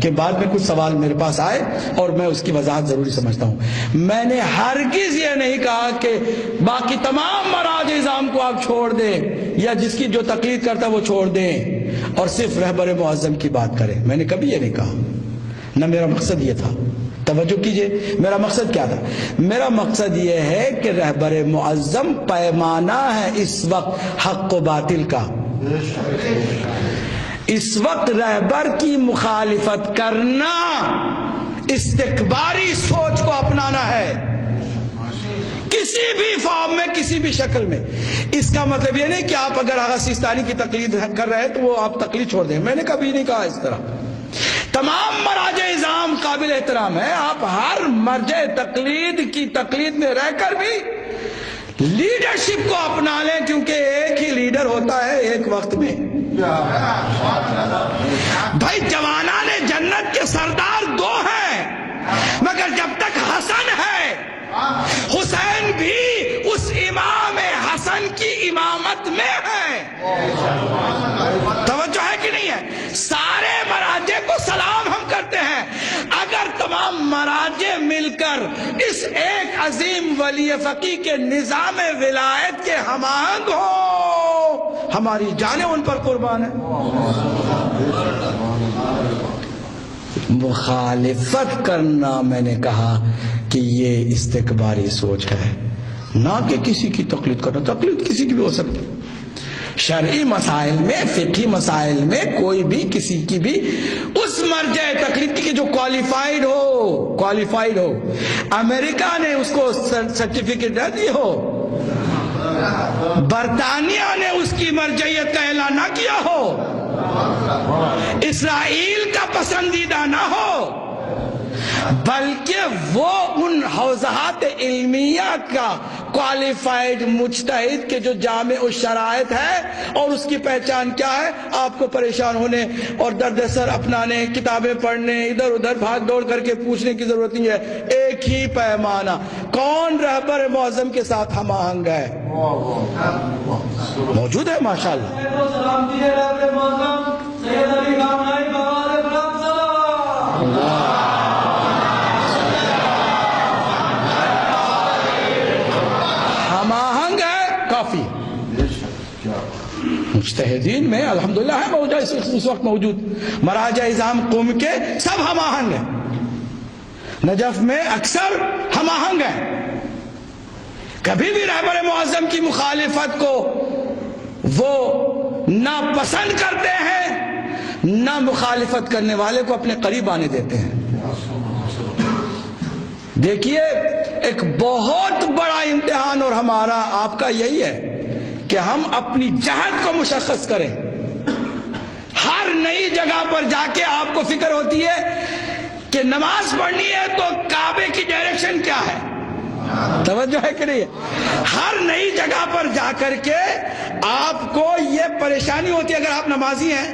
کہ بعد میں کچھ سوال میرے پاس آئے اور میں اس کی وضاحت ضروری سمجھتا ہوں. میں نے ہرگز یہ نہیں کہا کہ باقی تمام مراج اعظام کو آپ چھوڑ دیں یا جس کی جو تقلید کرتا وہ چھوڑ دیں اور صرف رہبر معظم کی بات کریں. میں نے کبھی یہ نہیں کہا، نہ میرا مقصد یہ تھا. توجہ کیجئے، میرا مقصد کیا تھا؟ میرا مقصد یہ ہے کہ رہبر معظم پیمانہ ہے اس وقت حق و باطل کا. اس وقت رہبر کی مخالفت کرنا استکباری سوچ کو اپنانا ہے، کسی بھی فارم میں، کسی بھی شکل میں. اس کا مطلب یہ نہیں کہ آپ اگر آغا سیستانی کی تقلید کر رہے ہیں تو وہ آپ تقلید چھوڑ دیں. میں نے کبھی نہیں کہا اس طرح. تمام مراجع اعظام قابل احترام ہے. آپ ہر مرجع تقلید کی تقلید میں رہ کر بھی لیڈرشپ کو اپنا لیں، کیونکہ ایک ہی لیڈر ہوتا ہے ایک وقت میں. بھائی جوانان جنت کے سردار دو ہیں، مگر جب تک حسن ہے حسین بھی اس امام حسن کی امامت میں ہے. توجہ ہے کہ نہیں ہے؟ سارے مراجع کو سلام ہم کرتے ہیں. اگر تمام مراجع مل کر اس ایک عظیم ولی فقی کے نظام ولایت کے ہم آہنگ ہو، ہماری جانیں ان پر قربان ہے. مخالفت کرنا میں نے کہا کہ یہ استکباری سوچ ہے، نہ کہ کسی کی تقلید کرنا. تقلید کسی کی بھی ہو سکتی. شرعی مسائل میں، فقہی مسائل میں کوئی بھی کسی کی بھی اس مرجع تقلید کی جو کوالیفائیڈ ہو. امریکہ نے اس کو سرٹیفکیٹ نہ دی ہو، برطانیہ نے اس کی مرجعیت کا اعلان نہ کیا ہو، اسرائیل کا پسندیدہ نہ ہو، بلکہ وہ ان حوزات علمیہ کا کوالیفائیڈ مجتہد کے جو جامع الشرائط ہے اور اس کی پہچان کیا ہے. آپ کو پریشان ہونے اور درد سر اپنانے، کتابیں پڑھنے، ادھر ادھر بھاگ دوڑ کر کے پوچھنے کی ضرورت نہیں ہے. ایک ہی پیمانہ. کون رہبر معظم کے ساتھ ہم آہنگ ہے؟ موجود ہے ماشاءاللہ. ہم آہنگ ہے کافی. مجتہدین میں الحمدللہ ہے موجود، اس وقت موجود مراجع اعظام قوم کے سب ہم آہنگ ہیں. نجف میں اکثر ہم آہنگ ہیں. کبھی بھی رہبر معظم کی مخالفت کو وہ نہ پسند کرتے ہیں، نہ مخالفت کرنے والے کو اپنے قریب آنے دیتے ہیں. دیکھیے ایک بہت بڑا امتحان اور ہمارا آپ کا یہی ہے کہ ہم اپنی جہت کو مشخص کریں. ہر نئی جگہ پر جا کے آپ کو فکر ہوتی ہے کہ نماز پڑھنی ہے تو کعبے کی ڈائریکشن کیا ہے. توجہ ہے کہ نہیں؟ ہر نئی جگہ پر جا کر کے آپ کو یہ پریشانی ہوتی ہے. اگر آپ نمازی ہیں،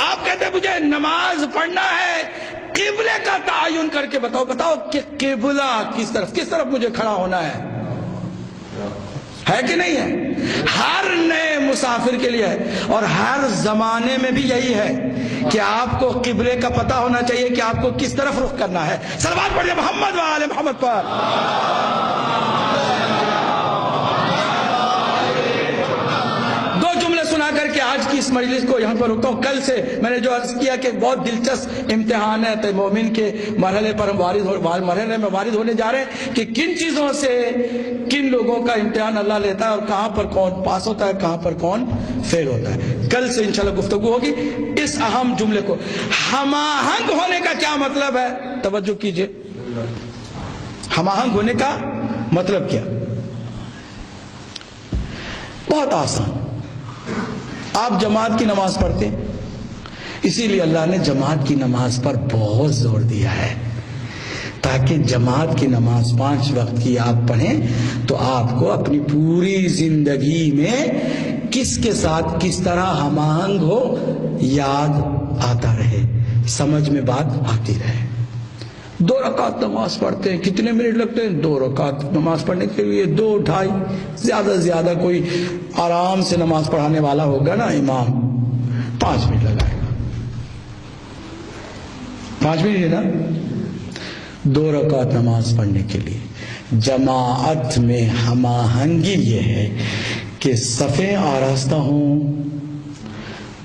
آپ کہتے ہیں مجھے نماز پڑھنا ہے، قبلے کا تعین کر کے بتاؤ کہ قبلہ کس طرف مجھے کھڑا ہونا ہے کہ نہیں ہے؟ ہر نئے مسافر کے لیے ہے اور ہر زمانے میں بھی یہی ہے کہ آپ کو قبلے کا پتہ ہونا چاہیے کہ آپ کو کس طرف رخ کرنا ہے. صلوات پڑھیے محمد و آل محمد پر. دو جملے سنا کر کے آج کی اس مجلس کو یہاں پر رکتا ہوں. کل سے میں نے جو عرض کیا کہ بہت دلچسپ امتحان ہے مومن کے مرحلے پر ہم مرحلے میں وارد ہونے جا رہے ہیں کہ کن چیزوں سے کن لوگوں کا امتحان اللہ لیتا ہے اور کہاں پر کون پاس ہوتا ہے، کہاں پر کون فیل ہوتا ہے. کل سے انشاءاللہ گفتگو ہوگی اس اہم جملے کو. ہم آہنگ ہونے کا کیا مطلب ہے؟ توجہ کیجئے. ہم آہنگ ہونے کا مطلب کیا؟ بہت آسان. آپ جماعت کی نماز پڑھتے ہیں، اسی لیے اللہ نے جماعت کی نماز پر بہت زور دیا ہے تاکہ جماعت کی نماز 5 وقت کی آپ پڑھیں تو آپ کو اپنی پوری زندگی میں کس کے ساتھ کس طرح ہم آہنگ ہو یاد آتا رہے، سمجھ میں بات آتی رہے. 2 رکعت نماز پڑھتے ہیں، کتنے منٹ لگتے ہیں؟ 2 رکعت نماز پڑھنے کے لیے 2-2.5 زیادہ سے زیادہ کوئی آرام سے نماز پڑھانے والا ہوگا نا امام 5 منٹ لگائے گا. 5 منٹ ہے نا. 2 رکعت نماز پڑھنے کے لیے جماعت میں ہم آہنگی یہ ہے کہ صفیں آراستہ ہوں،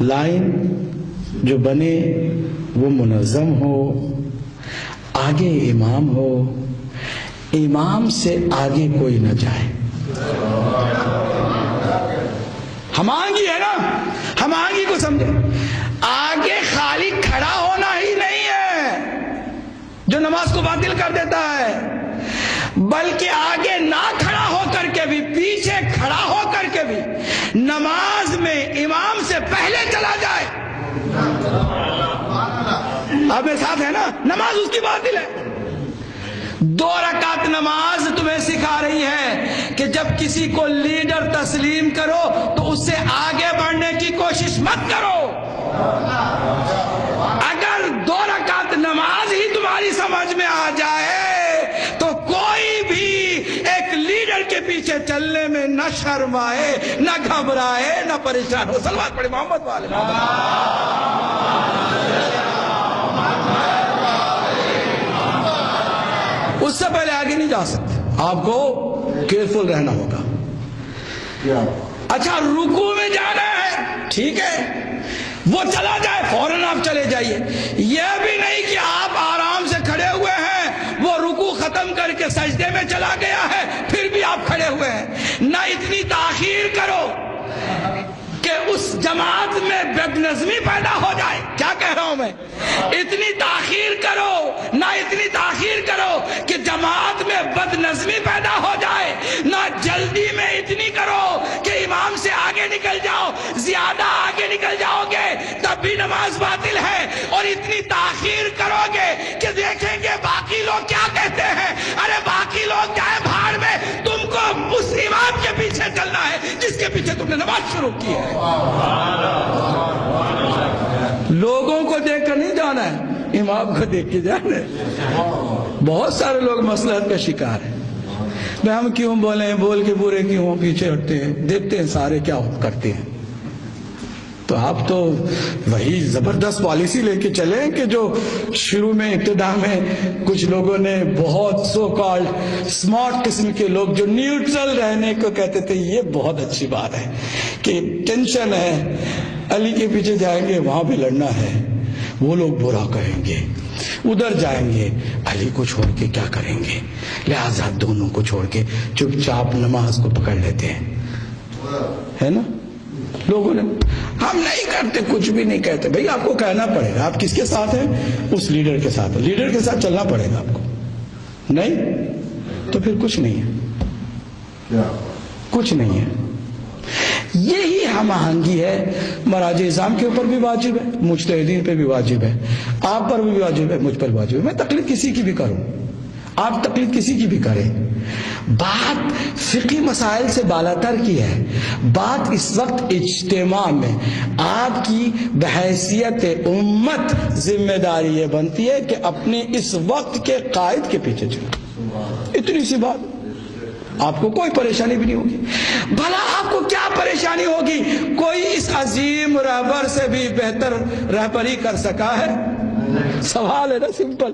لائن جو بنے وہ منظم ہو، آگے امام ہو، امام سے آگے کوئی نہ جائے. ہم آہنگی ہے نا، ہم آہنگی کو سمجھے. آگے خالی کھڑا ہونا ہی نہیں ہے جو نماز کو باطل کر دیتا ہے، بلکہ آگے نہ کھڑا ہو کر کے بھی، پیچھے کھڑا ہو کر کے بھی نماز میں امام سے پہلے چلا جائے. آپ میرے ساتھ ہے نا، نماز اس کی باطل ہے. 2 رکعت نماز تمہیں سکھا رہی ہے کہ جب کسی کو لیڈر تسلیم کرو تو اس سے آگے بڑھنے کی کوشش مت کرو. اگر 2 رکعت نماز ہی تمہاری سمجھ میں آ جائے تو کوئی بھی ایک لیڈر کے پیچھے چلنے میں نہ شرمائے، نہ گھبرائے، نہ پریشان ہو. صلوات پڑھے محمد والے اس سے پہلے آگے نہیں جا سکتے. آپ کو کیئرفل رہنا ہوگا. اچھا رکوع میں جانا ہے، ٹھیک ہے، وہ چلا جائے فوراً آپ چلے جائیے. یہ بھی نہیں کہ آپ آرام سے کھڑے ہوئے ہیں، وہ رکوع ختم کر کے سجدے میں چلا گیا ہے پھر بھی آپ کھڑے ہوئے ہیں. نہ اتنی تاخیر کرو کہ اس جماعت میں بد نظمی پیدا ہو جائے. کیا کہہ رہا ہوں میں؟ اتنی تاخیر کرو، نہ اتنی تاخیر کرو کہ جماعت میں بد نظمی پیدا ہو جائے، نہ جلدی میں اتنی کرو کہ امام سے آگے نکل جاؤ. زیادہ آگے نکل جاؤ گے تب بھی نماز باطل ہے. اور اتنی تاخیر کرو گے کہ دیکھیں گے باقی لوگ کیا کہتے ہیں. ارے باقی لوگ جائے بھاڑ میں، تم کو اس امام کے پیچھے چلنا ہے جس کے پیچھے تم نے نماز شروع کی ہے. لوگوں کو دیکھ کر نہیں جانا ہے، امام کو دیکھ کے جانا ہے. بہت سارے لوگ مصلحت کا شکار ہیں. میں ہم کیوں بولیں، بول کے برے کیوں پیچھے ہٹتے ہیں، دیکھتے ہیں سارے کیا کرتے ہیں. تو آپ تو وہی زبردست پالیسی لے کے چلیں کہ جو شروع میں ابتدا میں کچھ لوگوں نے بہت سو کالڈ اسمارٹ قسم کے لوگ جو نیوٹرل رہنے کو کہتے تھے، یہ بہت اچھی بات ہے کہ ٹینشن ہے، علی کے پیچھے جائیں گے وہاں بھی لڑنا ہے، وہ لوگ برا کہیں گے، ادھر جائیں گے علی کو چھوڑ کے کیا کریں گے، لہذا دونوں کو چھوڑ کے چپ چاپ نماز کو پکڑ لیتے ہیں. ہے نا؟ لوگوں نے ہم نہیں کرتے، کچھ بھی نہیں کہتے. بھئی آپ کو کہنا پڑے گا آپ کس کے ساتھ ہیں، اس لیڈر کے ساتھ. لیڈر کے ساتھ چلنا پڑے گا آپ کو. نہیں تو پھر کچھ نہیں ہے، کچھ نہیں ہے. یہی ہم آہنگی ہے. مراجع اعظام کے اوپر بھی واجب ہے، مجتہدین پہ بھی واجب ہے، آپ پر بھی واجب ہے، مجھ پر واجب ہے. میں تقلید کسی کی بھی کروں، آپ تقلید کسی کی بھی کریں. بات فقہی مسائل سے بالاتر کی ہے. بات اس وقت اجتماع میں آپ کی بحیثیت امت ذمہ داری یہ بنتی ہے کہ اپنے اس وقت کے قائد کے پیچھے چلو. اتنی سی بات، آپ کو کوئی پریشانی بھی نہیں ہوگی. بھلا آپ کو کیا پریشانی ہوگی؟ کوئی اس عظیم رہبر سے بھی بہتر رہبری کر سکا ہے؟ سوال ہے نا، سمپل.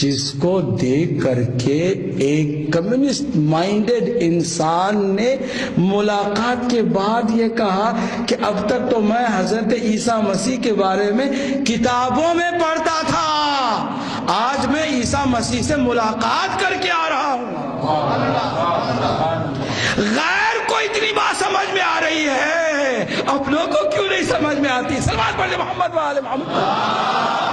جس کو دیکھ کر کے ایک کمیونسٹ مائنڈڈ انسان نے ملاقات کے بعد یہ کہا کہ اب تک تو میں حضرت عیسیٰ مسیح کے بارے میں کتابوں میں پڑھتا تھا، آج میں عیسیٰ مسیح سے ملاقات کر کے آ رہا ہوں. غیر کو اتنی بات سمجھ میں آ رہی ہے، اپنوں کو کیوں نہیں سمجھ میں آتی؟ صلوات پڑھیں محمد وآل محمد.